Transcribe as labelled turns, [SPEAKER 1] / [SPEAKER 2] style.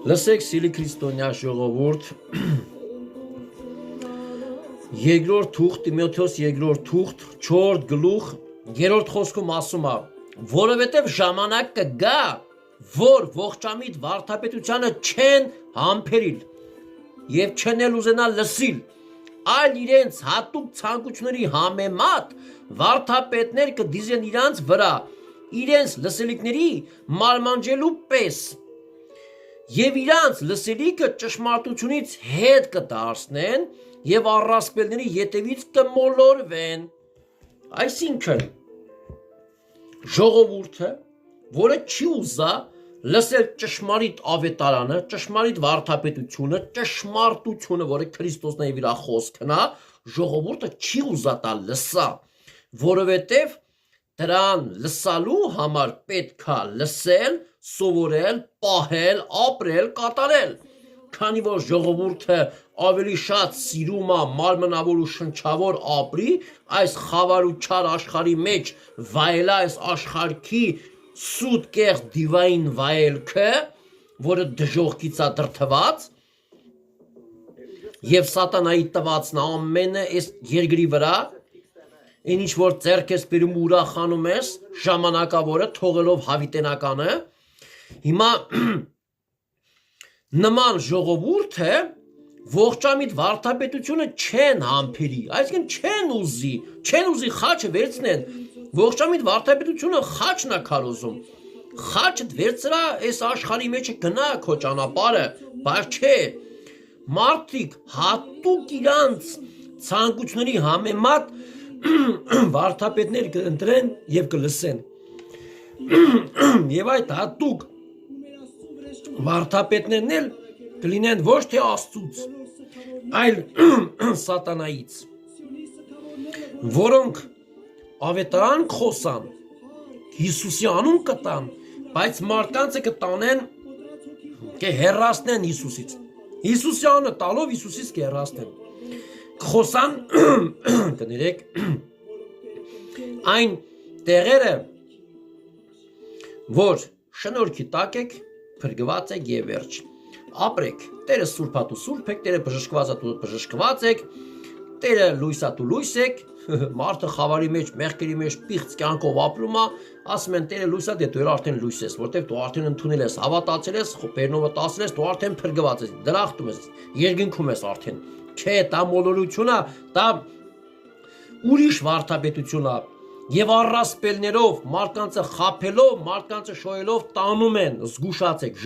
[SPEAKER 1] Լսեք սիրելի քրիստոնյա ժողովուրդ, երկրորդ թուղթ, Տիմոթեոս երկրորդ թուղթ, 4 գլուխ, 3-րդ խոսքում ասում է, որովհետև ժամանակ կգա, որ ողջամիտ վարդապետությանը չեն համբերիլ եւ չեն էլ ուզենա լսիլ, այլ իրենց հատուկ ցանկությունների համեմատ վարդապետներ կդիզեն իրանց վրա, իրենց լսելիքների մարմանջելու պես եւ իրանց լսելիքը ճշմարտությունից հետ կդարձնեն եւ առասպելների ետևից կմոլորվեն։ Այսինքն ժողովուրդը, որը չի ուզա լսել ճշմարիտ ավետարանը, ճշմարիտ վարդապետությունը, ճշմարտությունը, որը Քրիստոսն է եւ իր խոսքն է, ժողովուրդը չի ուզա դա լսա, որովհետեւ դրան լսալու համար պետքա լսել, սովորել, պահել, ապրել, կատարել, քանի որ ժողովուրդը ավելի շատ սիրում է մարմնավոր ու շնչավոր ապրի, այս խավար ու չար աշխարհի մեջ վայելա այս աշխարհի սուտ կեղծ դիվային վայելքը, որը դժողքից է դրթված, եւ սատանայի տվածն ամենը այս երկրի վրա այն ինչ որ ձեռք ես բերում ուրախանում ես ժամանակավորը թողելով հավիտենականը, հիմա նման ժողովուրդը ողջամիտ վարդապետությունը չեն համբերի, այսինքն չեն ուզի խաչը վերցնեն, ողջամիտ վարդապետությունը խաչն է քարոզում, խաչը վերցրա այս աշխարհի մեջ գնա քո ճանապարհը, բայց չէ, մարդիկ հատուկ իրանց ցանկությունների համեմատ վարդապետներ կընտրեն եւ կլսեն եւ այդ հատուկ վարդապետներն էլ կլինեն ոչ թե Աստծուց, այլ սատանայից, որոնք ավետարան խոսան, Հիսուսի անուն կտան, բայց մարդկանցը կտանեն, կհեռացնեն Հիսուսից, Հիսուսի անունը տալով Հիսուսից կհեռացնեն, խոսան կներեք այն տեղերը, որ շնորհքի տակ եք, փրկված եք եւ վերջ, ապրեք, Տերը սուրբատու սուրբ եք, Տերը բժշկվածատու բժշկված եք, Տերը լույսատու լույս եք, մարդը խավարի մեջ, մեղքերի մեջ պիղծ կյանքով ապրում է, ասում են Տերը լույս է, դե դու արդեն լույս ես, որտեղ դու արդեն ընդունել ես, հավատացել ես, Բերնովը տասել ես, դու արդեն փրկված ես, դրախտում ես, երկնքում ես արդեն, չէ, դա մոլորություն է, դա ուրիշ վարդապետություն է, եւ առասպելներով, մարդկանցը խաբելով, մարդկանցը շոյելով տանում են, զգուշացեք,